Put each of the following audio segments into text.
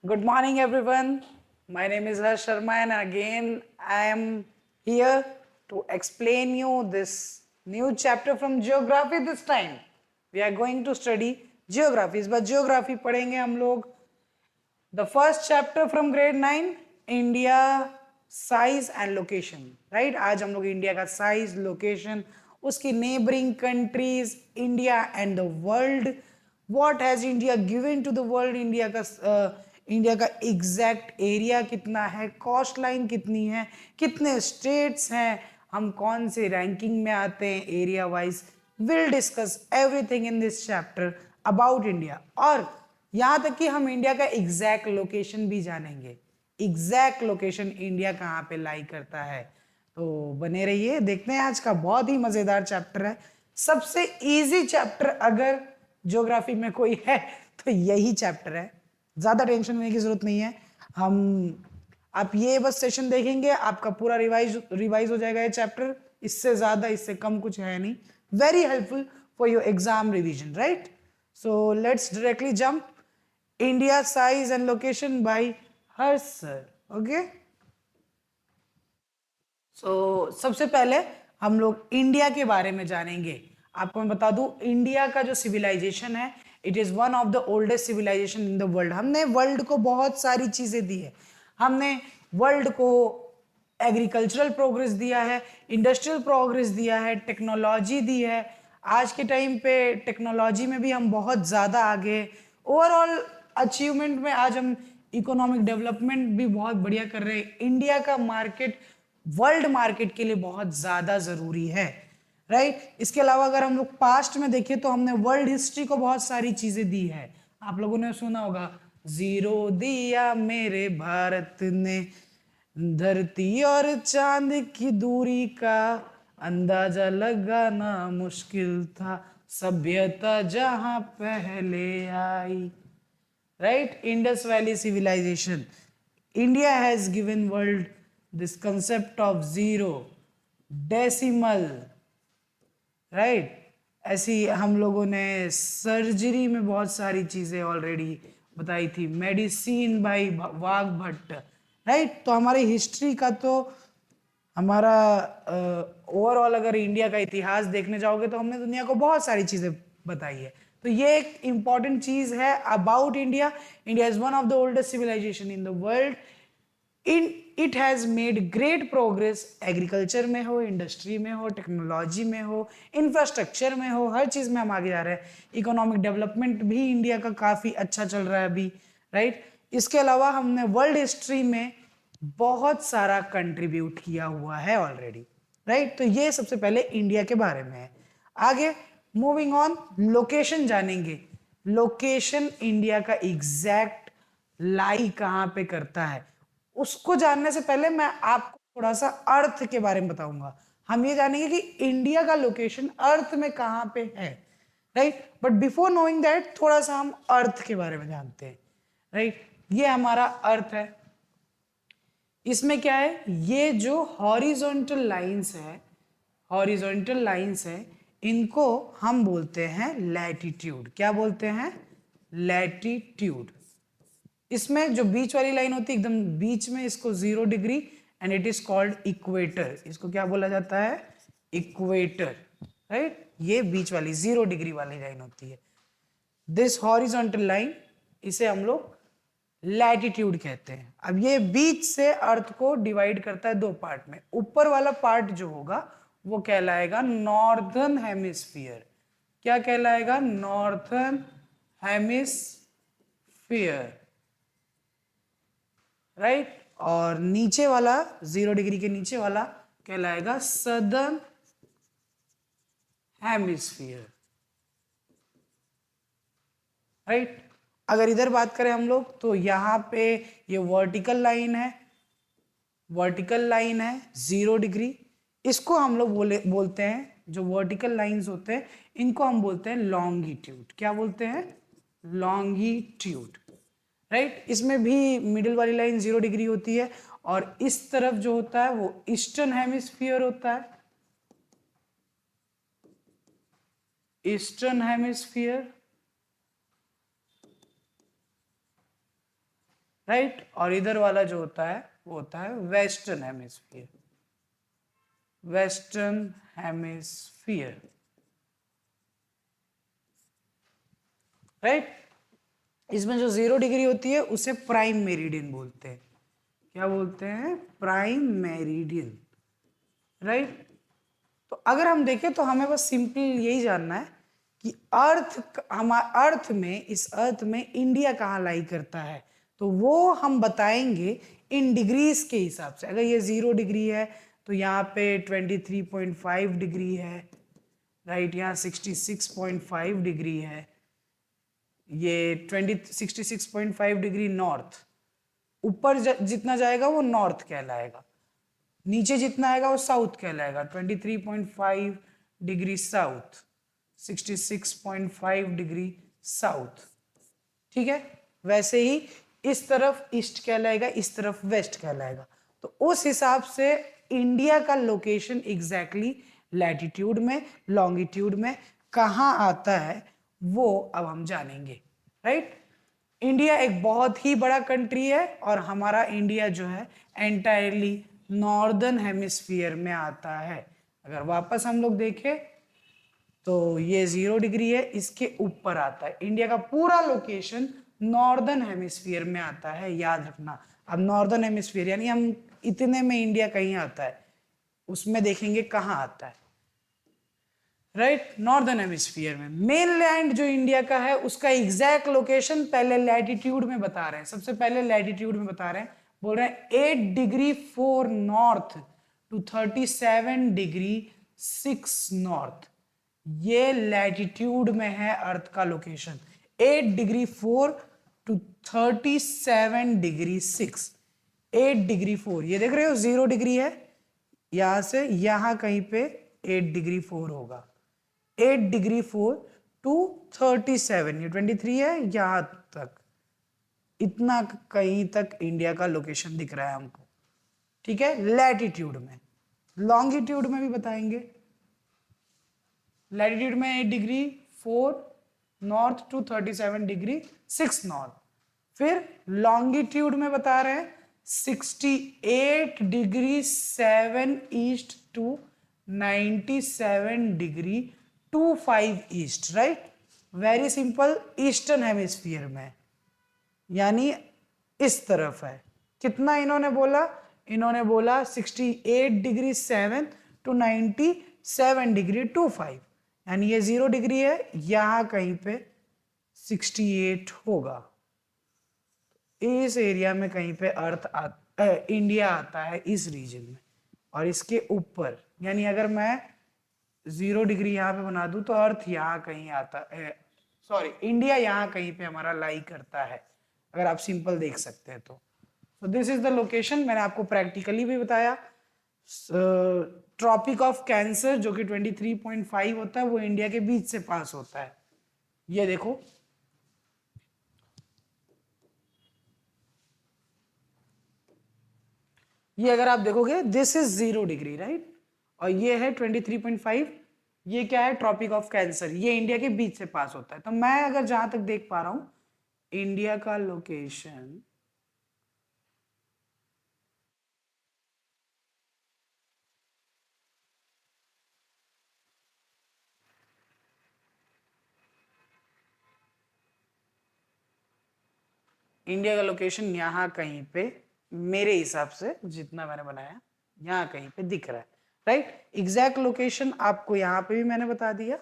Good morning, everyone. My name is Harsh Sharma, and again I am here to explain you this new chapter from geography. This time we are going to study geography. इस बार geography पढ़ेंगे हम लोग. The first chapter from grade 9, India size and location. Right? आज हम लोग India का size, location, उसकी neighboring countries, India and the world. What has India given to the world? India का एग्जैक्ट एरिया कितना है, कॉस्ट लाइन कितनी है, कितने स्टेट्स हैं, हम कौन से रैंकिंग में आते हैं area wise. Will discuss everything in this chapter about India. और यहां तक कि हम इंडिया का एग्जैक्ट लोकेशन भी जानेंगे. एग्जैक्ट लोकेशन इंडिया कहाँ पे लाई करता है. तो बने रहिए, देखते हैं. आज का बहुत ही मजेदार चैप्टर है. सबसे इजी चैप्टर अगर ज्योग्राफी में कोई है तो यही चैप्टर है. ज्यादा टेंशन लेने की जरूरत नहीं है. हम आप ये बस सेशन देखेंगे, आपका पूरा रिवाइज हो जाएगा ये चैप्टर. इससे ज्यादा इससे कम कुछ है नहीं. Very helpful for your exam revision, right. So let's directly jump. India size and location bye Harsh sir. Okay. सबसे पहले हम लोग इंडिया के बारे में जानेंगे. आपको मैं बता दूं, इंडिया का जो सिविलाइजेशन है, it is one of the oldest civilisation in the world. हमने वर्ल्ड को बहुत सारी चीजें दी है. हमने वर्ल्ड को एग्रीकल्चरल प्रोग्रेस दिया है, इंडस्ट्रियल प्रोग्रेस दिया है, टेक्नोलॉजी दी है. आज के टाइम पे टेक्नोलॉजी में भी हम बहुत ज़्यादा आगे. ओवरऑल अचीवमेंट में आज हम इकोनॉमिक डेवलपमेंट भी बहुत बढ़िया कर रहे हैं. इंडिया का मार्केट वर्ल्ड मार्केट के लिए बहुत ज़्यादा ज़रूरी है, राइट. इसके अलावा अगर हम लोग पास्ट में देखें तो हमने वर्ल्ड हिस्ट्री को बहुत सारी चीज़ें दी है. आप लोगों ने सुना होगा, जीरो दिया मेरे भारत ने, धरती और चांद की दूरी का अंदाजा लगाना मुश्किल था, सभ्यता जहां पहले आई. Right. Indus valley civilisation. India has given world this concept of zero, decimal, right. ऐसी हम लोगों ने सर्जरी में बहुत सारी चीजें ऑलरेडी बताई थी. Medicine by Wagh Bhatt, right. तो हमारी हिस्ट्री का तो हमारा ओवरऑल अगर इंडिया का इतिहास देखने जाओगे तो हमने दुनिया को बहुत सारी चीजें बताई है. तो ये एक इंपॉर्टेंट चीज है about India. India is one of the oldest civilisation in the world. In it has made great progress. Agriculture में हो, इंडस्ट्री में हो, टेक्नोलॉजी में हो, इंफ्रास्ट्रक्चर में हो, हर चीज में हम आगे जा रहे हैं. इकोनॉमिक डेवलपमेंट भी इंडिया का काफी अच्छा चल रहा है अभी, राइट. इसके अलावा हमने वर्ल्ड हिस्ट्री में बहुत सारा कंट्रीब्यूट किया हुआ है ऑलरेडी, राइट. तो ये सबसे पहले इंडिया के बारे में है. आगे मूविंग ऑन, लोकेशन जानेंगे. लोकेशन इंडिया का एग्जैक्ट लाई कहाँ पे करता है, उसको जानने से पहले मैं आपको थोड़ा सा अर्थ के बारे में बताऊंगा. हम ये जानेंगे कि इंडिया का लोकेशन अर्थ में कहाँ पे है, right. But before knowing that थोड़ा सा हम अर्थ के बारे में जानते हैं, राइट. ये हमारा अर्थ है. इसमें क्या है, ये जो हॉरिजॉन्टल लाइंस है, हॉरिजॉन्टल लाइंस है, इनको हम बोलते हैं लैटिट्यूड. क्या बोलते हैं? लैटिट्यूड. इसमें जो बीच वाली लाइन होती है एकदम बीच में, इसको 0 degree, and it is called equator. इसको क्या बोला जाता है? Equator, right. ये बीच वाली 0 डिग्री वाली लाइन होती है. दिस हॉरिजॉन्टल लाइन, इसे हम लोग लैटिट्यूड कहते हैं. अब ये बीच से अर्थ को डिवाइड करता है दो पार्ट में. ऊपर वाला पार्ट जो होगा वो कहलाएगा नॉर्दर्न हेमिस्फीयर. क्या कहलाएगा? Northern hemisphere, right. और नीचे वाला 0 डिग्री के नीचे वाला कहलाएगा सदर्न हेमिस्फीयर, राइट. अगर इधर बात करें हम लोग तो यहाँ पे ये वर्टिकल लाइन है, वर्टिकल लाइन है 0 डिग्री. इसको हम लोग बोलते हैं, जो वर्टिकल लाइंस होते हैं इनको हम बोलते हैं लॉन्गिट्यूड. क्या बोलते हैं? Longitude, right. इसमें भी मिडिल वाली लाइन 0 डिग्री होती है, और इस तरफ जो होता है वो ईस्टर्न हेमिस्फीयर होता है. Eastern hemisphere, right. और इधर वाला जो होता है वो होता है western hemisphere, western hemisphere, right. इसमें जो 0 डिग्री होती है उसे प्राइम मेरिडियन बोलते हैं। क्या बोलते हैं? Prime meridian, right. तो अगर हम देखें तो हमें बस सिंपल यही जानना है कि अर्थ में, इस अर्थ में इंडिया कहाँ लाई करता है, तो वो हम बताएंगे इन डिग्रीज के हिसाब से। अगर ये 0 डिग्री है तो यहाँ पे 23.5 डिग्री है, राइट। यहाँ 66.5 डिग्री है, ये 66.5 डिग्री नॉर्थ। ऊपर जितना जाएगा वो नॉर्थ कहलाएगा, नीचे जितना आएगा वो साउथ कहलाएगा। 23.5 डिग्री साउथ, 66.5 डिग्री साउथ, ठीक है। वैसे ही इस तरफ ईस्ट कहलाएगा, इस तरफ वेस्ट कहलाएगा। तो उस हिसाब से इंडिया का लोकेशन एग्जैक्टली लैटिट्यूड में, लॉन्गिट्यूड में कहाँ आता है वो अब हम जानेंगे, राइट। इंडिया एक बहुत ही बड़ा कंट्री है और हमारा इंडिया जो है एंटायरली नॉर्दर्न हेमिस्फीयर में आता है। अगर वापस हम लोग देखें तो ये 0 डिग्री है, इसके ऊपर आता है। इंडिया का पूरा लोकेशन नॉर्दर्न हेमिस्फीयर में आता है, याद रखना। अब नॉर्दर्न हेमिस्फीयर यानी हम इतने में इंडिया कहीं आता है, उसमें देखेंगे कहाँ आता है, राइट। नॉर्दर्न हेमिस्फीयर में मेनलैंड जो इंडिया का है उसका एग्जैक्ट लोकेशन पहले लैटिट्यूड में बता रहे हैं। सबसे पहले लैटिट्यूड में बता रहे हैं, बोल रहे हैं 8 degree 4 north to 37 degree 6 north. ये लैटिट्यूड में है अर्थ का location, 8 degree 4 to 37 degree 6। 8 degree 4, ये देख रहे हो 0 डिग्री है, यहां से यहां कहीं पे 8 डिग्री 4 होगा। 8 डिग्री 4 टू 37, ये 23 है, यहां तक, इतना कहीं तक इंडिया का लोकेशन दिख रहा है हमको, ठीक है, लैटिट्यूड में। लॉन्गिट्यूड में भी बताएंगे। लैटिट्यूड में 8 degree 4 north to 37 degree 6 north. फिर लॉन्गिट्यूड में बता रहे हैं 68 degree 7 east to 97 degree 25 east, right. Very simple, eastern hemisphere में, यानी इस तरफ है। कितना इन्होंने बोला? इन्होंने बोला 68 डिग्री 7 टू 97 डिग्री 25, यानी ये 0 डिग्री है, यहां कहीं पे 68 होगा। इस एरिया में कहीं पे इंडिया आता है, इस रीजन में। और इसके ऊपर, यानी अगर मैं 0 डिग्री यहाँ पे बना दूं तो अर्थ यहाँ कहीं आता है, सॉरी, इंडिया यहाँ कहीं पे हमारा लाई करता है, अगर आप सिंपल देख सकते हैं तो। So this is the location. मैंने आपको प्रैक्टिकली भी बताया। ट्रॉपिक ऑफ कैंसर जो कि 23.5 होता है वो इंडिया के बीच से पास होता है, ये देखो। ये अगर आप देखोगे दिस इज 0 डिग्री, राइट, और ये है 23.5। ये क्या है? Tropic of cancer. ये इंडिया के बीच से पास होता है। तो मैं अगर जहां तक देख पा रहा हूं इंडिया का लोकेशन इंडिया का लोकेशन यहाँ कहीं पे, मेरे हिसाब से जितना मैंने बनाया, यहाँ कहीं पे दिख रहा है, राइट। एग्जैक्ट लोकेशन आपको यहाँ पे भी मैंने बता दिया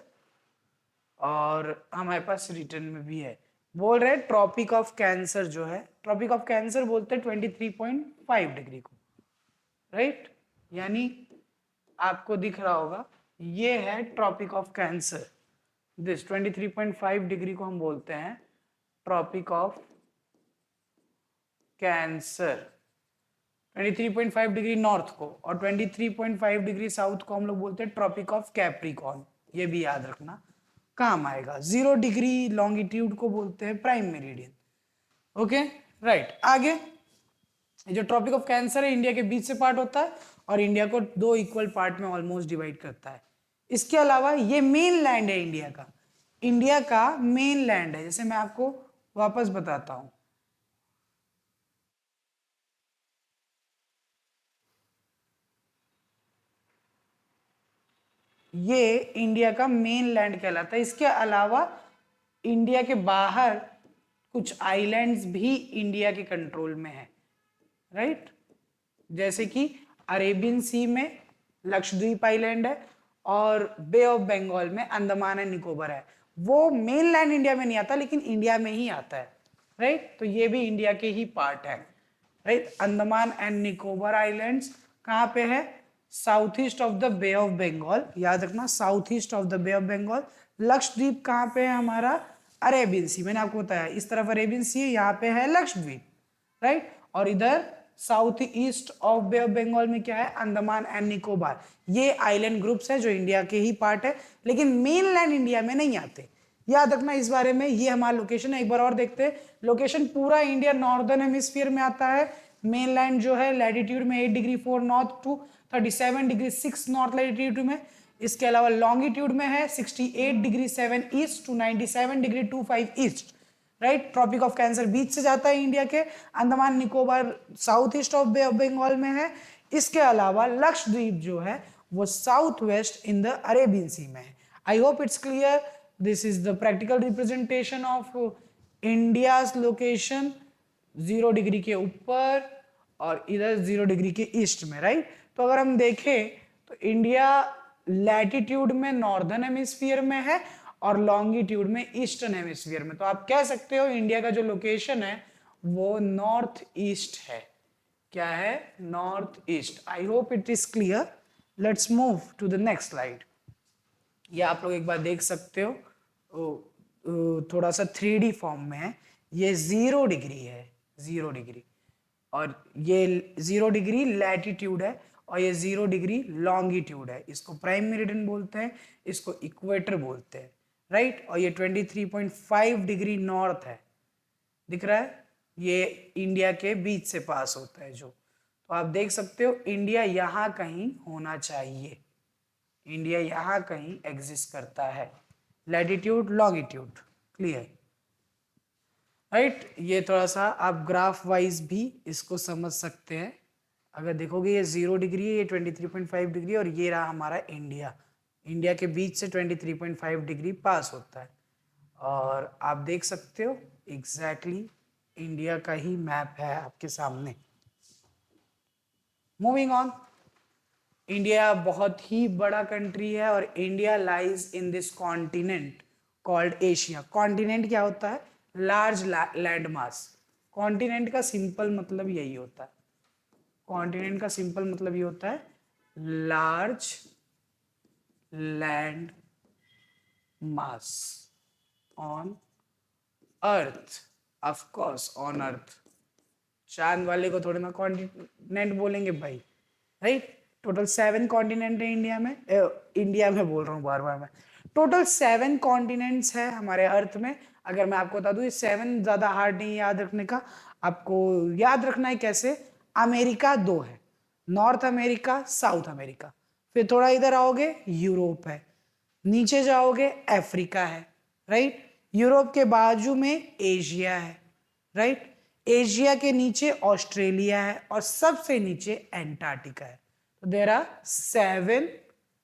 और हमारे पास रिटर्न में भी है। बोल रहे ट्रॉपिक ऑफ कैंसर जो है, ट्रॉपिक ऑफ कैंसर बोलते हैं 23.5 डिग्री को, राइट। यानी आपको दिख रहा होगा ये है tropic of cancer. This 23.5 degree को हम बोलते हैं tropic of cancer. 23.5 degree north को और 23.5 डिग्री साउथ को हम लोग बोलते हैं ट्रॉपिक ऑफ कैप्रिकॉर्न। ये भी याद रखना, काम आएगा। 0 डिग्री लॉन्गिट्यूड को बोलते हैं प्राइम मेरिडियन। Okay, right. आगे ये जो ट्रॉपिक ऑफ कैंसर है इंडिया के बीच से पार्ट होता है और इंडिया को 2 इक्वल पार्ट में ऑलमोस्ट डिवाइड करता है। इसके अलावा ये मेन लैंड है इंडिया का, इंडिया का मेन लैंड है। जैसे मैं आपको वापस बताता हूं, ये इंडिया का मेन लैंड कहलाता है। इसके अलावा इंडिया के बाहर कुछ आइलैंड्स भी इंडिया के कंट्रोल में है, राइट। जैसे कि अरेबियन सी में लक्षद्वीप आइलैंड है और बे ऑफ बंगाल में अंडमान एंड निकोबार है। वो मेन लैंड इंडिया में नहीं आता लेकिन इंडिया में ही आता है, राइट। तो ये भी इंडिया के ही पार्ट है, right. Andaman and Nicobar islands कहाँ पे है? South east of the bay of Bengal, याद रखना, south east of the bay of Bengal. Lakshadweep कहाँ पे है हमारा? अरेबियन सी, मैंने आपको बताया इस तरफ अरेबियन सी है, यहाँ पे है लक्षद्वीप, राइट। और इधर south east of bay of Bengal में क्या है? अंडमान एंड निकोबार। ये आइलैंड ग्रुप्स है जो इंडिया के ही पार्ट है लेकिन मेनलैंड इंडिया में नहीं आते, याद रखना इस बारे में। ये हमारा लोकेशन है, एक बार और देखते हैं। लोकेशन पूरा इंडिया नॉर्दर्न हेमिस्फीयर में आता है। मेनलैंड जो है लैटिट्यूड में 8 degree 4 north to 37 degree 6 north latitude में। इसके अलावा लॉन्गिट्यूड में है 68 degree 7 east to 97 degree 25 east, right. Tropic of cancer बीच से जाता है इंडिया के। Andaman Nicobar south east of bay of Bengal में है। इसके अलावा लक्षद्वीप जो है वो south west in the Arabian sea में है। I hope it's clear. This is the practical representation of India's location 0 degree के ऊपर और इधर 0 डिग्री के ईस्ट में, राइट। तो अगर हम देखें तो इंडिया लैटिट्यूड में नॉर्दर्न हेमिस्फीयर में है और लॉन्गिट्यूड में ईस्टर्न हेमिस्फीयर में। तो आप कह सकते हो इंडिया का जो लोकेशन है वो नॉर्थ ईस्ट है। क्या है? North east. I hope it is clear. Let's move to the next slide. ये आप लोग एक बार देख सकते हो, थोड़ा सा 3D फॉर्म में है। ये 0 डिग्री है, 0 डिग्री, और ये 0 डिग्री लैटिट्यूड है और ये 0 डिग्री लॉन्गिट्यूड है। इसको प्राइम मेरिडियन बोलते हैं, इसको इक्वेटर बोलते हैं, राइट। और ये 23.5 डिग्री नॉर्थ है, दिख रहा है? ये इंडिया के बीच से पास होता है जो। तो आप देख सकते हो इंडिया यहाँ कहीं होना चाहिए, इंडिया यहाँ कहीं एग्जिस्ट करता है। Latitude longitude, clear, right. ये थोड़ा सा आप ग्राफ वाइज भी इसको समझ सकते हैं। अगर देखोगे ये 0 डिग्री है, ये 23.5 डिग्री, और ये रहा हमारा इंडिया। इंडिया के बीच से 23.5 डिग्री पास होता है और आप देख सकते हो एग्जैक्टली इंडिया का ही मैप है आपके सामने। मूविंग ऑन, इंडिया बहुत ही बड़ा कंट्री है और India lies in this continent called Asia. Continent क्या होता है? Large land mass. कॉन्टिनेंट का सिंपल मतलब यही होता है, कॉन्टिनेंट का सिंपल मतलब ये होता है large land mass on earth. Of course on earth, चांद वाले को थोड़े ना कॉन्टिनेंट बोलेंगे भाई, राइट। टोटल 7 कॉन्टिनेंट है इंडिया में, इंडिया में बोल रहा हूँ बार बार मैं। टोटल 7 कॉन्टिनेंट्स है हमारे अर्थ में। अगर मैं आपको बता दूं, ये 7 ज्यादा हार्ड नहीं याद रखने का। आपको याद रखना है कैसे? अमेरिका 2 है, नॉर्थ अमेरिका, साउथ अमेरिका। फिर थोड़ा इधर आओगे यूरोप है, नीचे जाओगे अफ्रीका है, राइट। यूरोप के बाजू में एशिया है, राइट। एशिया के नीचे ऑस्ट्रेलिया है और सबसे नीचे एंटार्क्टिका है। तो there are 7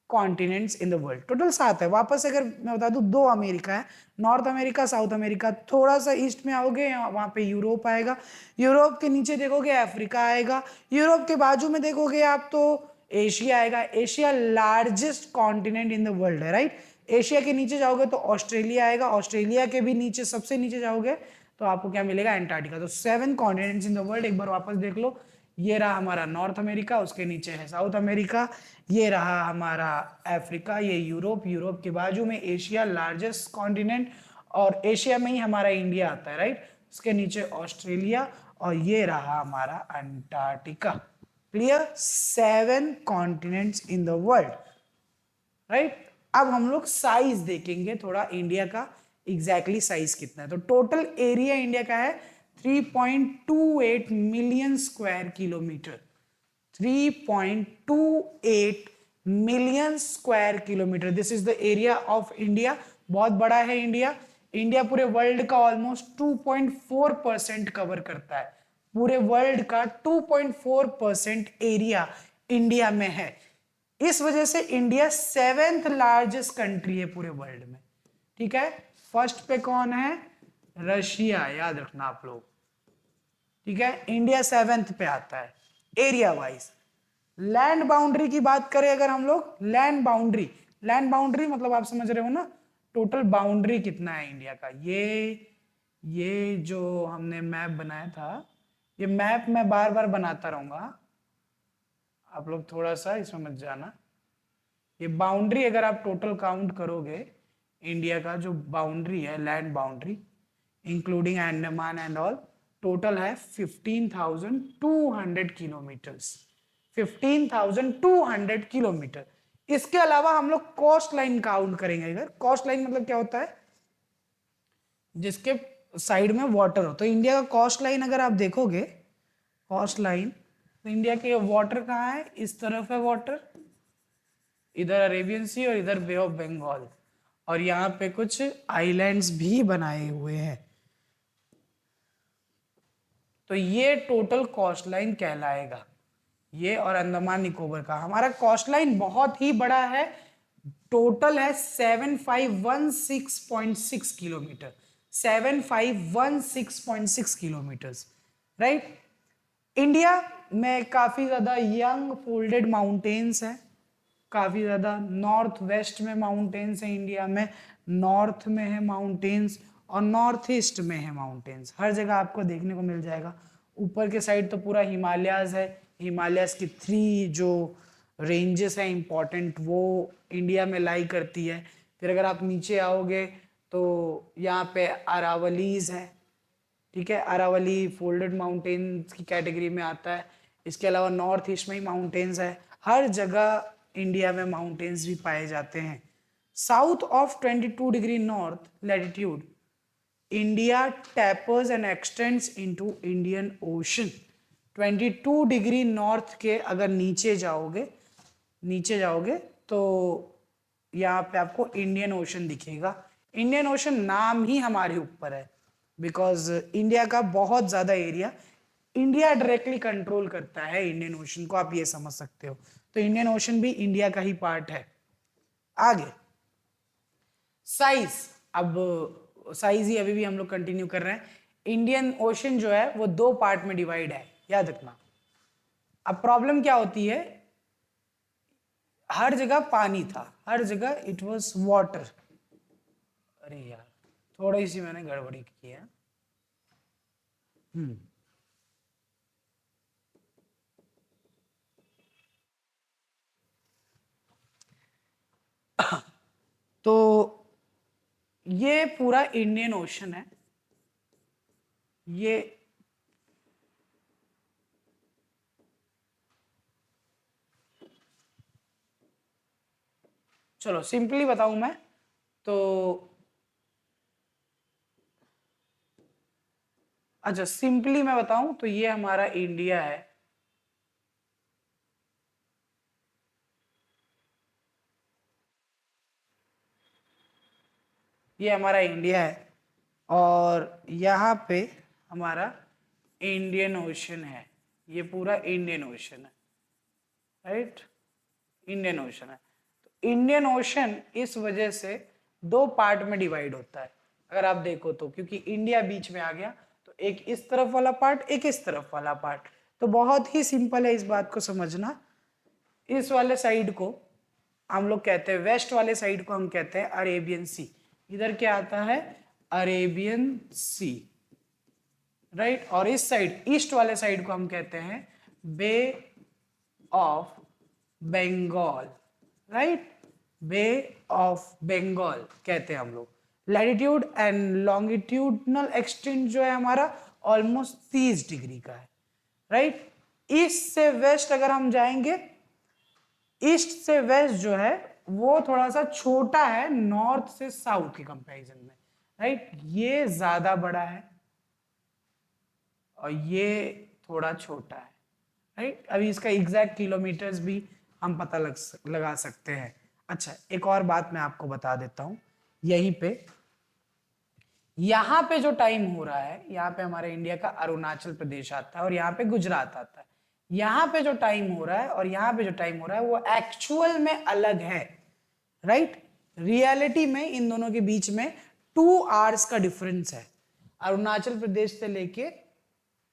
continents in the world. Total 7 है। वापस अगर मैं बता दूं, 2 अमेरिका है, नॉर्थ अमेरिका, साउथ अमेरिका। थोड़ा सा ईस्ट में आओगे वहां पे यूरोप आएगा। यूरोप के नीचे देखोगे अफ्रीका आएगा। यूरोप के बाजू में देखोगे आप तो एशिया आएगा। Asia largest continent in the world है, राइट। एशिया के नीचे जाओगे तो ऑस्ट्रेलिया आएगा। ऑस्ट्रेलिया के भी नीचे, सबसे नीचे जाओगे तो आपको क्या मिलेगा? एंटार्क्टिका। तो 7 कॉन्टिनेंट्स इन द वर्ल्ड। एक बार वापस देख लो, ये रहा हमारा नॉर्थ अमेरिका, उसके नीचे है साउथ अमेरिका, ये रहा हमारा अफ्रीका, ये यूरोप, यूरोप के बाजू में एशिया लार्जेस्ट कॉन्टिनेंट, और एशिया में ही हमारा इंडिया आता है, राइट। उसके नीचे ऑस्ट्रेलिया, और ये रहा हमारा Antarctica. Clear? 7 continents in the world, right. अब हम लोग साइज देखेंगे थोड़ा, इंडिया का एग्जैक्टली साइज कितना है। तो टोटल एरिया इंडिया का है 3.28 million square kilometre. 3.28 million square kilometre, this is the area of India. बहुत बड़ा है इंडिया। इंडिया पूरे वर्ल्ड का ऑलमोस्ट 2.4% कवर करता है। पूरे वर्ल्ड का 2.4% एरिया इंडिया में है। इस वजह से इंडिया 7th लार्जेस्ट कंट्री है पूरे वर्ल्ड में, ठीक है। फर्स्ट पे कौन है? रशिया, याद रखना आप लोग, ठीक है। इंडिया 7th पे आता है एरिया वाइज। लैंड बाउंड्री की बात करें अगर हम लोग, लैंड बाउंड्री मतलब आप समझ रहे हो ना, टोटल बाउंड्री कितना है इंडिया का। ये जो हमने मैप बनाया था, ये मैप मैं बार बार बनाता रहूंगा, आप लोग थोड़ा सा इसमें मत जाना। ये बाउंड्री अगर आप टोटल काउंट करोगे, इंडिया का जो बाउंड्री है, land boundary including Andaman and all, total है 15,200 किलोमीटर्स, 15,200 किलोमीटर। इसके अलावा हम लोग कोस्ट लाइन काउंट करेंगे। इधर कोस्ट लाइन मतलब क्या होता है? जिसके साइड में वाटर हो। तो इंडिया का कोस्ट लाइन अगर आप देखोगे, कोस्ट लाइन, तो इंडिया के वाटर कहाँ है? इस तरफ है वाटर, इधर अरेबियन सी और इधर बे ऑफ बंगाल, और यहाँ पे कुछ आइलैंड्स भी बनाए हुए हैं। तो ये टोटल कोस्ट लाइन कहलाएगा, ये और अंडमान निकोबार का। हमारा कोस्ट लाइन बहुत ही बड़ा है, टोटल है 7516.6 किलोमीटर, 7516.6 किलोमीटर्स, राइट। इंडिया में काफी ज्यादा यंग फोल्डेड माउंटेन्स है, काफी ज्यादा नॉर्थ वेस्ट में माउंटेन्स है इंडिया में, नॉर्थ में है माउंटेन्स और नॉर्थ ईस्ट में है माउंटेन्स, हर जगह आपको देखने को मिल जाएगा। ऊपर के साइड तो पूरा हिमालयाज है, हिमालयाज की 3 जो रेंजेस हैं इंपॉर्टेंट, वो इंडिया में लाई करती है। फिर अगर आप नीचे आओगे तो यहाँ पे अरावलीज है, ठीक है, अरावली फोल्डेड माउंटेन्स की कैटेगरी में आता है। इसके अलावा नॉर्थ ईस्ट में ही माउंटेन्स है, हर जगह इंडिया में माउंटेन्स भी पाए जाते हैं। South of 22 degree north latitude India tapers and x tends into Indian ocean. 22 degree north के अगर नीचे जाओगे तो यहाँ पे आपको इंडियन ओशन दिखेगा। इंडियन ओशन नाम ही हमारे ऊपर है, बिकॉज इंडिया का बहुत ज्यादा एरिया इंडिया डायरेक्टली कंट्रोल करता है इंडियन ओशन को, आप ये समझ सकते हो। तो इंडियन ओशन भी इंडिया का ही पार्ट है। आगे साइज, अब साइज ही अभी भी हम लोग कंटिन्यू कर रहे हैं। इंडियन ओशन जो है वो 2 पार्ट में डिवाइड है, याद रखना। अब प्रॉब्लम क्या होती है, हर जगह पानी था, हर जगह इट वाज वाटर। अरे यार थोड़ी सी मैंने गड़बड़ी की है। तो ये पूरा इंडियन ओशन है, ये चलो सिंपली बताऊं मैं तो, अच्छा सिंपली मैं बताऊं तो ये हमारा इंडिया है, ये हमारा इंडिया है, और यहाँ पे हमारा इंडियन ओशन है, ये पूरा इंडियन ओशन है, राइट, इंडियन ओशन है। तो इंडियन ओशन इस वजह से 2 पार्ट में डिवाइड होता है अगर आप देखो तो, क्योंकि इंडिया बीच में आ गया, तो एक इस तरफ वाला पार्ट, एक इस तरफ वाला पार्ट। तो बहुत ही सिंपल है इस बात को समझना। इस वाले साइड को हम लोग कहते हैं, वेस्ट वाले साइड को हम कहते हैं अरेबियन सी। इधर क्या आता है? अरेबियन सी, राइट। और इस साइड ईस्ट वाले साइड को हम कहते हैं bay of Bengal, right, bay of Bengal कहते हैं हम लोग। लैटिट्यूड एंड लॉन्गिट्यूडनल एक्सटेंट जो है हमारा ऑलमोस्ट 30 डिग्री का है, राइट। ईस्ट से वेस्ट अगर हम जाएंगे, ईस्ट से वेस्ट जो है वो थोड़ा सा छोटा है नॉर्थ से साउथ के कंपैरिजन में, राइट। ये ज्यादा बड़ा है और ये थोड़ा छोटा है, राइट। अभी इसका एग्जैक्ट किलोमीटर्स भी हम पता लगा सकते हैं। अच्छा एक और बात मैं आपको बता देता हूं, यहीं पे यहाँ पे जो टाइम हो रहा है, यहाँ पे हमारे इंडिया का अरुणाचल प्रदेश आता है और यहाँ पे गुजरात आता है। यहाँ पे जो टाइम हो रहा है और यहाँ पे जो टाइम हो रहा है वो एक्चुअल में अलग है, राइट। रियलिटी में इन दोनों के बीच में 2 आवर्स का डिफरेंस है। अरुणाचल प्रदेश से लेके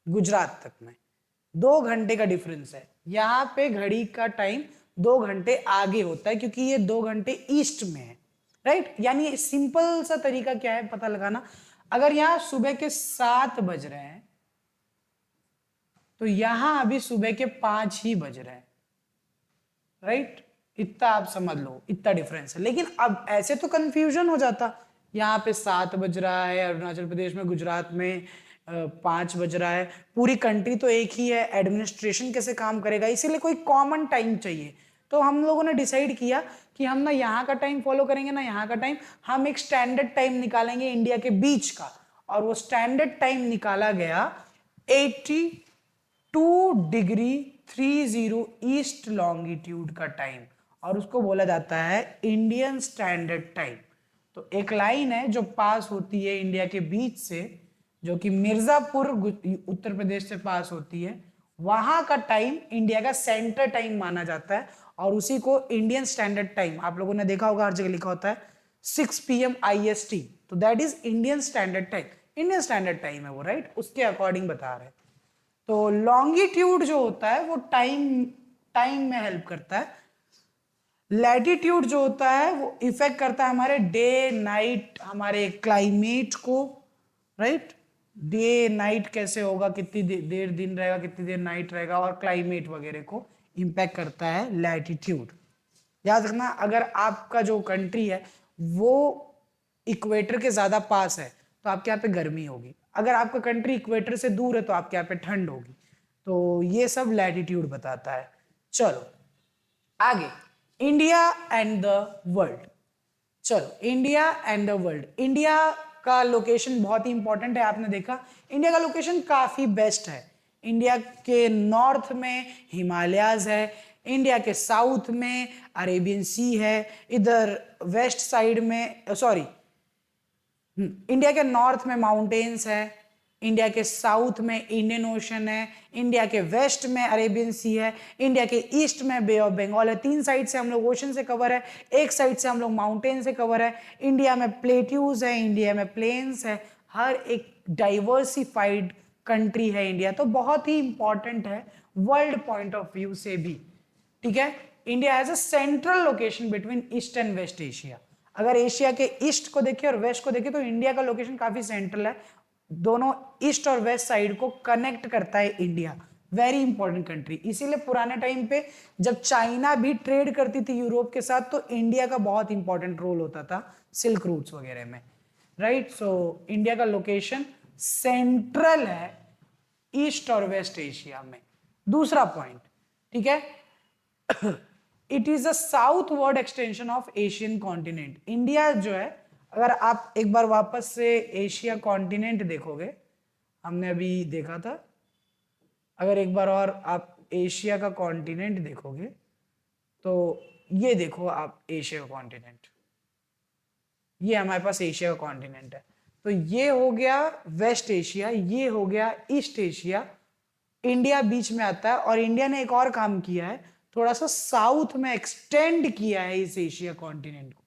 गुजरात तक में 2 घंटे का डिफरेंस है। यहाँ पे घड़ी का टाइम 2 घंटे आगे होता है क्योंकि ये 2 घंटे ईस्ट में है, राइट। यानी सिंपल सा तरीका क्या है पता लगाना, अगर यहाँ सुबह के 7 बज रहे हैं तो यहां अभी सुबह के 5 ही बज रहे हैं, राइट। इतना आप समझ लो, इतना डिफरेंस है। लेकिन अब ऐसे तो कंफ्यूजन हो जाता, यहाँ पे 7 बज रहा है अरुणाचल प्रदेश में, गुजरात में 5 बज रहा है, पूरी कंट्री तो एक ही है, एडमिनिस्ट्रेशन कैसे काम करेगा, इसीलिए कोई कॉमन टाइम चाहिए। तो हम लोगों ने डिसाइड किया कि हम ना यहाँ का टाइम फॉलो करेंगे ना यहाँ का टाइम, हम एक स्टैंडर्ड टाइम निकालेंगे इंडिया के बीच का, और वो स्टैंडर्ड टाइम निकाला गया 82°30 ईस्ट लॉन्गिट्यूड का टाइम, और उसको बोला जाता है इंडियन स्टैंडर्ड टाइम। तो एक लाइन है जो पास होती है इंडिया के बीच से, जो कि मिर्जापुर उत्तर प्रदेश से पास होती है, वहां का टाइम इंडिया का सेंटर टाइम माना जाता है, और उसी को इंडियन स्टैंडर्ड टाइम, आप लोगों ने देखा होगा हर जगह लिखा होता है 6 PM IST, तो that is Indian standard time. Indian standard time है वो, राइट, उसके अकॉर्डिंग बता रहे हैं। तो लॉन्गिट्यूड जो होता है वो टाइम टाइम में हेल्प करता है, लैटिट्यूड जो होता है वो इफेक्ट करता है हमारे डे नाइट, हमारे क्लाइमेट को, राइट। डे नाइट कैसे होगा, कितनी देर दिन रहेगा, कितनी देर नाइट रहेगा, और क्लाइमेट वगैरह को इम्पैक्ट करता है लैटिट्यूड। याद रखना, अगर आपका जो कंट्री है वो इक्वेटर के ज्यादा पास है तो आपके यहाँ पे गर्मी होगी, अगर आपका कंट्री इक्वेटर से दूर है तो आपके यहाँ पे ठंड होगी। तो ये सब लैटिट्यूड बताता है। चलो आगे, इंडिया एंड द वर्ल्ड। चलो India and the world, India का लोकेशन बहुत ही इंपॉर्टेंट है। आपने देखा इंडिया का लोकेशन काफी बेस्ट है। इंडिया के नॉर्थ में हिमालयाज है, इंडिया के साउथ में अरेबियन सी है, इधर वेस्ट साइड में सॉरी इंडिया के नॉर्थ में माउंटेन्स है, इंडिया के साउथ में इंडियन ओशन है, इंडिया के वेस्ट में अरेबियन सी है, इंडिया के ईस्ट में बे ऑफ बंगाल है। 3 साइड से हम लोग ओशन से कवर है, एक साइड से हम लोग माउंटेन से कवर है। इंडिया में प्लेट्यूज है, इंडिया में प्लेन्स है, हर एक डाइवर्सिफाइड कंट्री है इंडिया। तो बहुत ही इंपॉर्टेंट है वर्ल्ड पॉइंट ऑफ व्यू से भी, ठीक है। India has a central location between east and west Asia. अगर एशिया के ईस्ट को देखें और वेस्ट को देखें तो इंडिया का लोकेशन काफी सेंट्रल है, दोनों ईस्ट और वेस्ट साइड को कनेक्ट करता है इंडिया। वेरी इंपॉर्टेंट कंट्री, इसीलिए पुराने टाइम पे जब चाइना भी ट्रेड करती थी यूरोप के साथ तो इंडिया का बहुत इंपॉर्टेंट रोल होता था सिल्क रूट्स वगैरह में, राइट। सो इंडिया का लोकेशन सेंट्रल है ईस्ट और वेस्ट एशिया में। दूसरा पॉइंट, ठीक है, it is a southward extension of Asian continent. India जो है, अगर आप एक बार वापस से एशिया कॉन्टिनेंट देखोगे, हमने अभी देखा था, अगर एक बार और आप एशिया का कॉन्टिनेंट देखोगे तो ये देखो आप एशिया का कॉन्टिनेंट, ये हमारे पास एशिया का कॉन्टिनेंट है। तो ये हो गया वेस्ट एशिया, ये हो गया ईस्ट एशिया, इंडिया बीच में आता है। और इंडिया ने एक और काम किया है, थोड़ा सा साउथ में एक्सटेंड किया है इस एशिया कॉन्टिनेंट को,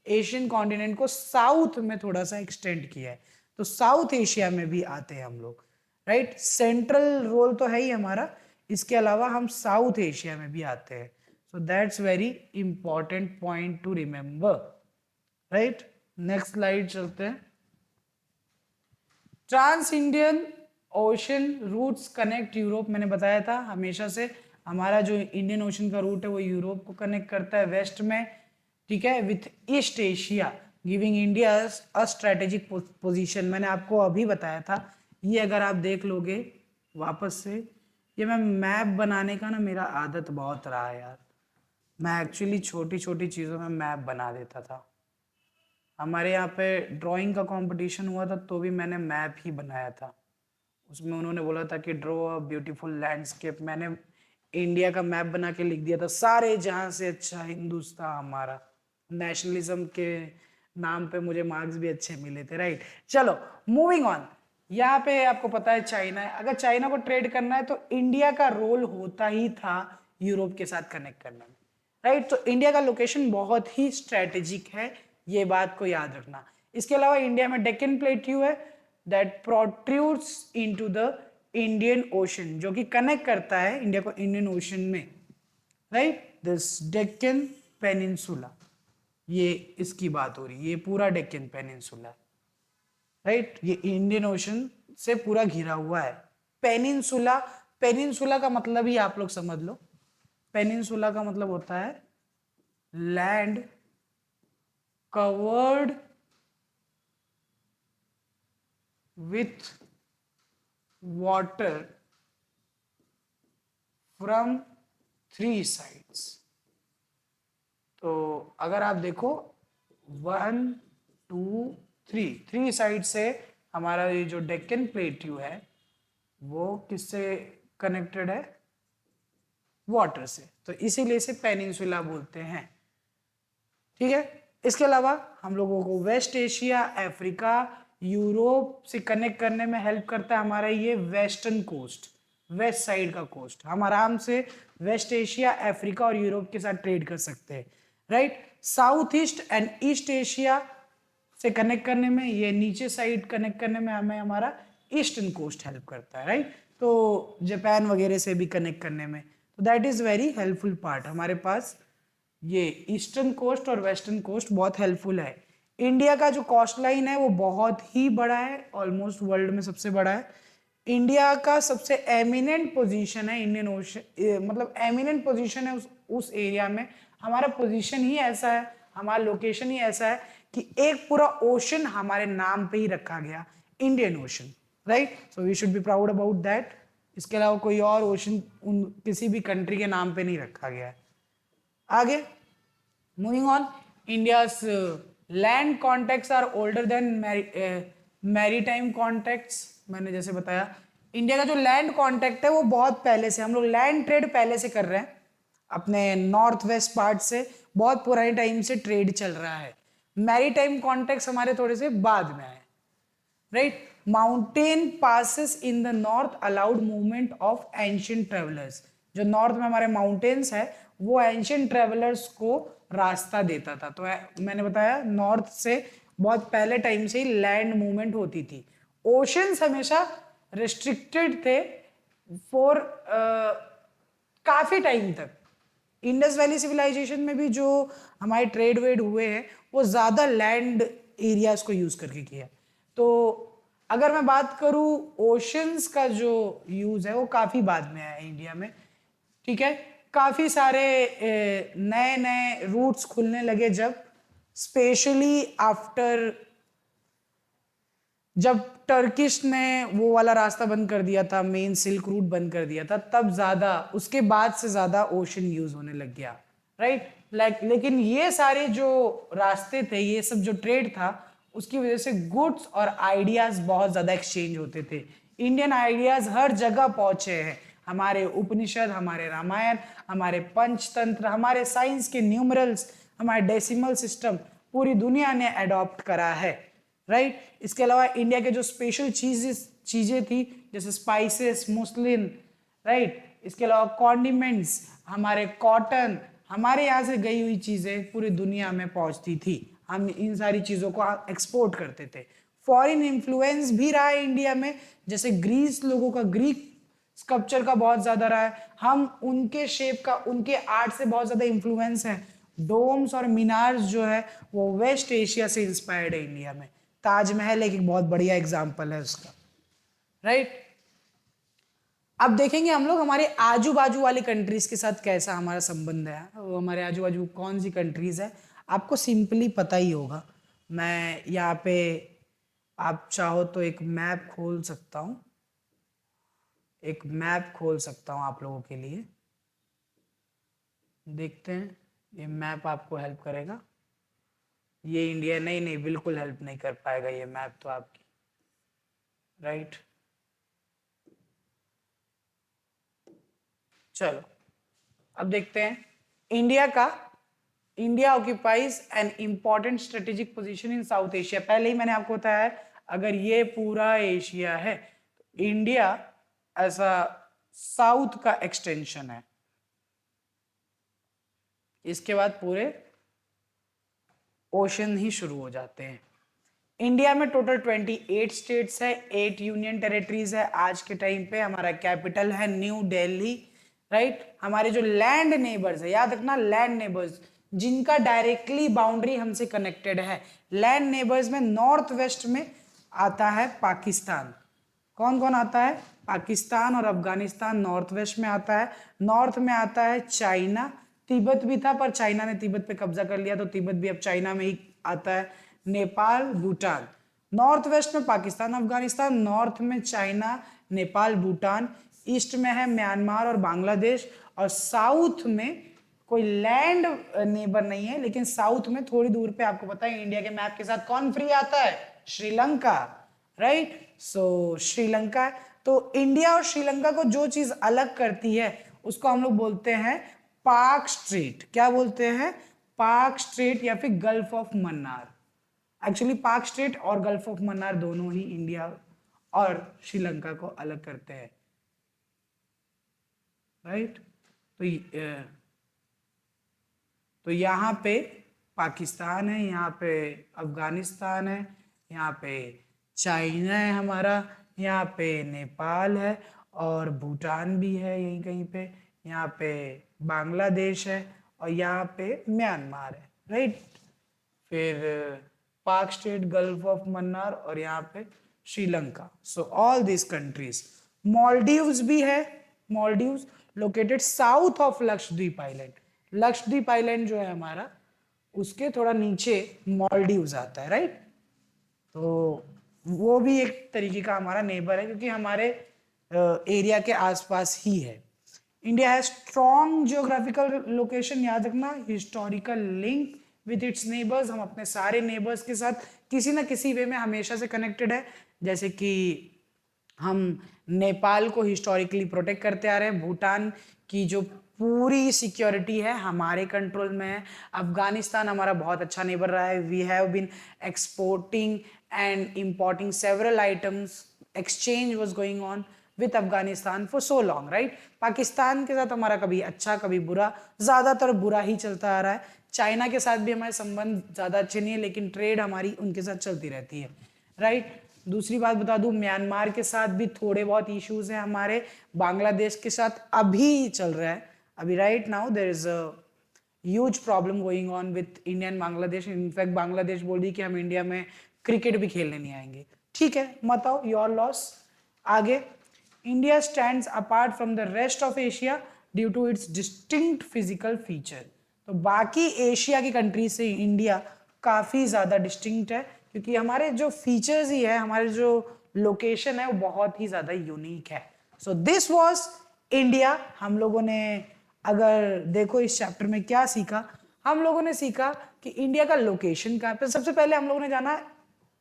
एशियन कॉन्टिनेंट को साउथ में थोड़ा सा एक्सटेंड किया है। तो साउथ एशिया में भी आते हैं हम लोग, राइट। सेंट्रल रोल तो है ही हमारा, इसके अलावा हम साउथ एशिया में भी आते हैं। So that's very important point to remember, right. Next slide चलते हैं। Trans Indian ocean routes connect Europe, मैंने बताया था हमेशा से हमारा जो इंडियन ओशन का रूट है वो यूरोप को कनेक्ट करता है वेस्ट में, ठीक है, with east Asia, giving India a strategic position. मैंने आपको अभी बताया था, ये अगर आप देख लोगे वापस से, ये मैं मैप बनाने का ना मेरा आदत बहुत रहा है यार, मैं एक्चुअली छोटी छोटी चीज़ों में मैप बना देता था। हमारे यहाँ पे ड्राइंग का कंपटीशन हुआ था तो भी मैंने मैप ही बनाया था, उसमें उन्होंने बोला था कि ड्रॉ अ ब्यूटीफुल लैंडस्केप, मैंने इंडिया का मैप बना के लिख दिया था, सारे जहां से अच्छा हिंदुस्तान हमारा। नेशनलिज्म के नाम पे मुझे मार्क्स भी अच्छे मिले थे, राइट। चलो मूविंग ऑन, यहाँ पे आपको पता है चाइना है, अगर चाइना को ट्रेड करना है तो इंडिया का रोल होता ही था यूरोप के साथ कनेक्ट करने में, राइट। तो इंडिया का लोकेशन बहुत ही स्ट्रेटेजिक है, ये बात को याद रखना। इसके अलावा इंडिया में डेक्कन प्लेट्यू है that protrudes into the Indian ocean, जो कि कनेक्ट करता है इंडिया को इंडियन ओशन में, राइट। दिस डेक्कन पेनिनसुला, ये इसकी बात हो रही है, ये पूरा डेक्कन पेनिनसुला, राइट, ये इंडियन ओशन से पूरा घिरा हुआ है। पेनिनसुला, पेनिनसुला का मतलब ही आप लोग समझ लो, पेनिनसुला का मतलब होता है land covered with water from 3 sides. तो अगर आप देखो 1 2 3 साइड से हमारा ये जो डेक्कन प्लेट्यू है वो किससे कनेक्टेड है, वाटर से, तो इसीलिए इसे पेनिनसुला बोलते हैं, ठीक है। इसके अलावा हम लोगों को वेस्ट एशिया, अफ्रीका, यूरोप से कनेक्ट करने में हेल्प करता है हमारा ये वेस्टर्न कोस्ट, वेस्ट साइड का कोस्ट। हम आराम से वेस्ट एशिया, अफ्रीका और यूरोप के साथ ट्रेड कर सकते हैं, right. South east and east Asia से कनेक्ट करने में, ये नीचे साइड कनेक्ट करने में हमें हमारा ईस्टर्न कोस्ट हेल्प करता है, राइट। तो जापान वगैरह से भी कनेक्ट करने में, तो that is very helpful part. हमारे पास ये ईस्टर्न कोस्ट और वेस्टर्न कोस्ट बहुत हेल्पफुल है। इंडिया का जो कोस्ट लाइन है वो बहुत ही बड़ा है, ऑलमोस्ट वर्ल्ड में सबसे बड़ा है। इंडिया का सबसे एमिनेंट पोजीशन है इंडियन ओशन, मतलब एमिनेंट पोजीशन है उस एरिया में। हमारा पोजीशन ही ऐसा है, हमारा लोकेशन ही ऐसा है कि एक पूरा ओशन हमारे नाम पे ही रखा गया, Indian ocean, right. So we should be proud about that. इसके अलावा कोई और ओशन किसी भी कंट्री के नाम पे नहीं रखा गया है। आगे moving on, India's land contacts are older than maritime contacts. मैंने जैसे बताया इंडिया का जो लैंड कॉन्टेक्ट है वो बहुत पहले से, हम लोग लैंड ट्रेड पहले से कर रहे हैं, अपने नॉर्थ वेस्ट पार्ट से बहुत पुराने टाइम से ट्रेड चल रहा है। मैरीटाइम कॉन्टेक्ट्स हमारे थोड़े से बाद में आए, right. Mountain passes in the north allowed movement of ancient travellers. जो नॉर्थ में हमारे माउंटेन्स है वो एंशियंट ट्रेवलर्स को रास्ता देता था। तो मैंने बताया नॉर्थ से बहुत पहले टाइम से ही लैंड मूवमेंट होती थी। ओशंस हमेशा रिस्ट्रिक्टेड थे फॉर काफी टाइम तक। इंडस वैली सिविलाइजेशन में भी जो हमारे ट्रेड वेड हुए हैं वो ज्यादा लैंड एरियाज को यूज करके किया। तो अगर मैं बात करूं ओशंस का जो यूज है वो काफी बाद में आया है इंडिया में, ठीक है। काफी सारे नए नए रूट्स खुलने लगे जब, स्पेशली आफ्टर जब टर्किश ने वो वाला रास्ता बंद कर दिया था, मेन सिल्क रूट बंद कर दिया था, तब ज्यादा, उसके बाद से ज्यादा ओशन यूज होने लग गया, राइट। लेकिन ये सारे जो रास्ते थे, ये सब जो ट्रेड था, उसकी वजह से गुड्स और आइडियाज बहुत ज्यादा एक्सचेंज होते थे। इंडियन आइडियाज हर जगह पहुंचे हैं, हमारे उपनिषद, हमारे रामायण, हमारे पंचतंत्र, हमारे साइंस के न्यूमरल्स, हमारे डेसिमल सिस्टम पूरी दुनिया ने अडॉप्ट करा है, राइट। इसके अलावा इंडिया के जो स्पेशल चीजें थी जैसे स्पाइसेस, मुस्लिन, राइट। इसके अलावा कॉन्डिमेंट्स, हमारे कॉटन, हमारे यहाँ से गई हुई चीजें पूरी दुनिया में पहुंचती थी। हम इन सारी चीजों को एक्सपोर्ट करते थे। फॉरेन इन्फ्लुएंस भी रहा है इंडिया में, जैसे ग्रीस, लोगों का ग्रीक स्कल्पचर का बहुत ज्यादा रहा है। हम उनके शेप का, उनके आर्ट से बहुत ज्यादा इन्फ्लुएंस है। डोम्स और मीनार्स जो है वो वेस्ट एशिया से इंस्पायर्ड है इंडिया में। ताजमहल एक बहुत बढ़िया एग्जाम्पल है उसका, राइट। अब देखेंगे हम लोग हमारे आजू बाजू वाली कंट्रीज के साथ कैसा हमारा संबंध है। वो हमारे आजू बाजू कौन सी कंट्रीज है आपको सिंपली पता ही होगा। मैं यहाँ पे, आप चाहो तो एक मैप खोल सकता हूँ, एक मैप खोल सकता हूँ आप लोगों के लिए। देखते हैं ये मैप आपको हेल्प करेगा। ये इंडिया नहीं, नहीं बिल्कुल हेल्प नहीं कर पाएगा ये मैप तो आपकी, राइट। चलो अब देखते हैं India occupies an important strategic position in south Asia. पहले ही मैंने आपको बताया है अगर ये पूरा एशिया है तो इंडिया ऐसा साउथ का एक्सटेंशन है। इसके बाद पूरे ओशन ही शुरू हो जाते हैं। इंडिया में टोटल 28 स्टेट्स है, 8 यूनियन टेरिटरीज है आज के टाइम पे। हमारा कैपिटल है न्यू दिल्ली, राइट। हमारे जो लैंड नेबर्स है, याद रखना लैंड नेबर्स जिनका डायरेक्टली बाउंड्री हमसे कनेक्टेड है, लैंड नेबर्स में नॉर्थ वेस्ट में आता है पाकिस्तान। कौन कौन आता है? पाकिस्तान और अफगानिस्तान नॉर्थ वेस्ट में आता है। नॉर्थ में आता है चाइना, तिब्बत भी था पर चाइना ने तिब्बत पे कब्जा कर लिया तो तिब्बत भी अब चाइना में ही आता है। नेपाल, भूटान। नॉर्थ वेस्ट में पाकिस्तान, अफगानिस्तान, नॉर्थ में चाइना, नेपाल, भूटान, ईस्ट में है म्यांमार और बांग्लादेश, और साउथ में कोई लैंड नेबर नहीं है, लेकिन साउथ में थोड़ी दूर पे आपको पता है इंडिया के मैप के साथ कौन फ्री आता है? श्रीलंका, राइट। सो श्रीलंका। तो इंडिया और श्रीलंका को जो चीज अलग करती है उसको हम लोग बोलते हैं पाक स्ट्रेट। क्या बोलते हैं? पाक स्ट्रेट या फिर गल्फ ऑफ मन्नार। एक्चुअली पाक स्ट्रेट और गल्फ ऑफ मन्नार दोनों ही इंडिया और श्रीलंका को अलग करते हैं, राइट। तो यहाँ पे पाकिस्तान है, यहाँ पे अफगानिस्तान है, यहाँ पे चाइना है हमारा, यहाँ पे नेपाल है और भूटान भी है यहीं कहीं पे, यहाँ पे बांग्लादेश है और यहाँ पे म्यांमार है, राइट। फिर पाक स्टेट, गल्फ ऑफ मन्नार और यहाँ पे Sri Lanka. So all this countries. Maldives भी है, Maldives located south of Lakshadweep island. Lakshadweep island जो है हमारा, उसके थोड़ा नीचे मॉलडीव्स आता है, राइट। तो वो भी एक तरीके का हमारा नेबर है क्योंकि हमारे एरिया के आसपास ही है। इंडिया है स्ट्रॉन्ग जियोग्राफिकल लोकेशन, याद रखना, historical link with its neighbours. हम अपने सारे नेबर्स के साथ किसी ना किसी वे में हमेशा से कनेक्टेड है। जैसे कि हम नेपाल को हिस्टोरिकली प्रोटेक्ट करते आ रहे हैं, भूटान की जो पूरी सिक्योरिटी है हमारे कंट्रोल में है, अफगानिस्तान हमारा बहुत अच्छा नेबर रहा है। We have been exporting and importing several items, exchange was going on with Afghanistan for so long, right. Pakistan के साथ हमारा कभी अच्छा कभी बुरा, ज्यादातर बुरा ही चलता आ रहा है। चाइना के साथ भी हमारे संबंध ज्यादा अच्छे नहीं है, लेकिन ट्रेड हमारी उनके साथ चलती रहती है, राइट। दूसरी बात बता दूं, म्यांमार के साथ भी थोड़े बहुत इश्यूज हैं हमारे, बांग्लादेश के साथ अभी चल रहा है, अभी right now there is a huge problem going on with India and Bangladesh. In fact Bangladesh बोल रही कि हम इंडिया में क्रिकेट भी खेलने नहीं आएंगे। ठीक है, मत आओ, योर लॉस। आगे, India stands apart from the rest of Asia due to its distinct physical feature. तो बाकी एशिया की कंट्री से इंडिया काफी ज्यादा डिस्टिंक्ट है क्योंकि हमारे जो फीचर्स ही है, हमारे जो लोकेशन है वो बहुत ही ज्यादा यूनिक है। So this was India. हम लोगों ने अगर देखो इस चैप्टर में क्या सीखा, हम लोगों ने सीखा कि इंडिया का लोकेशन कहाँ पे। सबसे पहले हम लोगों ने जाना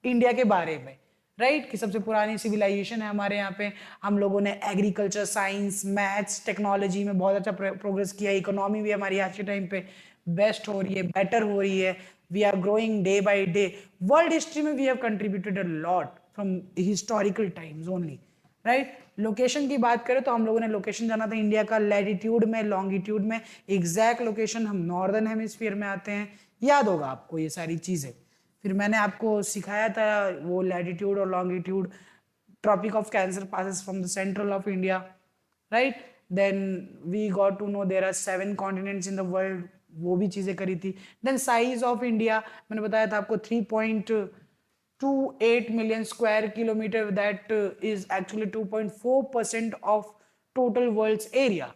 इंडिया के बारे में, राइट, कि सबसे पुरानी सिविलाइजेशन है हमारे यहाँ पे। हम लोगों ने एग्रीकल्चर, साइंस, मैथ्स, टेक्नोलॉजी में बहुत अच्छा प्रोग्रेस किया। इकोनॉमी भी हमारी आज के टाइम पे बेस्ट हो रही है, बेटर हो रही है। We are growing day by day. World history में we have contributed a lot from historical times only, right. Location की बात करें तो हम लोगों ने लोकेशन जाना था इंडिया का, लैटिट्यूड में, लॉन्गिट्यूड में, एग्जैक्ट लोकेशन हम नॉर्दर्न हेमिस्फीयर में आते हैं। याद होगा आपको ये सारी चीजें। फिर मैंने आपको सिखाया था वो लैटिट्यूड और longitude. Tropic of cancer passes from the central of India, right? Then we got to know there are 7 continents in the world, वो भी चीजें करी थी। देन साइज ऑफ इंडिया मैंने बताया था आपको 3.28 million square kilometre, that is actually 2.4% of total world's area,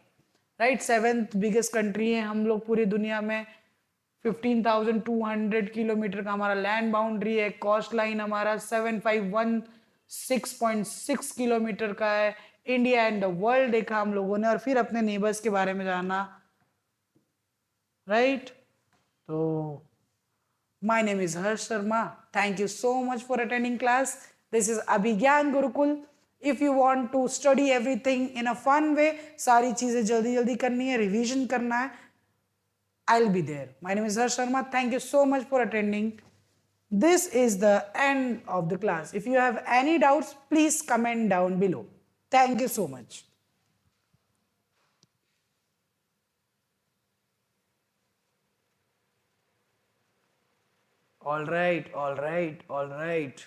right. 7th biggest country है हम लोग पूरी दुनिया में। 15,200 किलोमीटर का हमारा लैंड बाउंड्री है। कोस्ट लाइन हमारा 7516.6 किलोमीटर का है। इंडिया एंड द वर्ल्ड देखा हम लोगों ने और फिर अपने नेबर्स के बारे में जाना, राइट। तो my name is Harsh Sharma. Thank you so much for attending class. This is Abhigyan Gurukul. If you want to study everything in a fun way, सारी चीजें जल्दी जल्दी करनी है, रिवीजन करना है, I'll be there. My name is Harsh Sharma. Thank you so much for attending. This is the end of the class. If you have any doubts, please comment down below. Thank you so much. All right, all right, all right.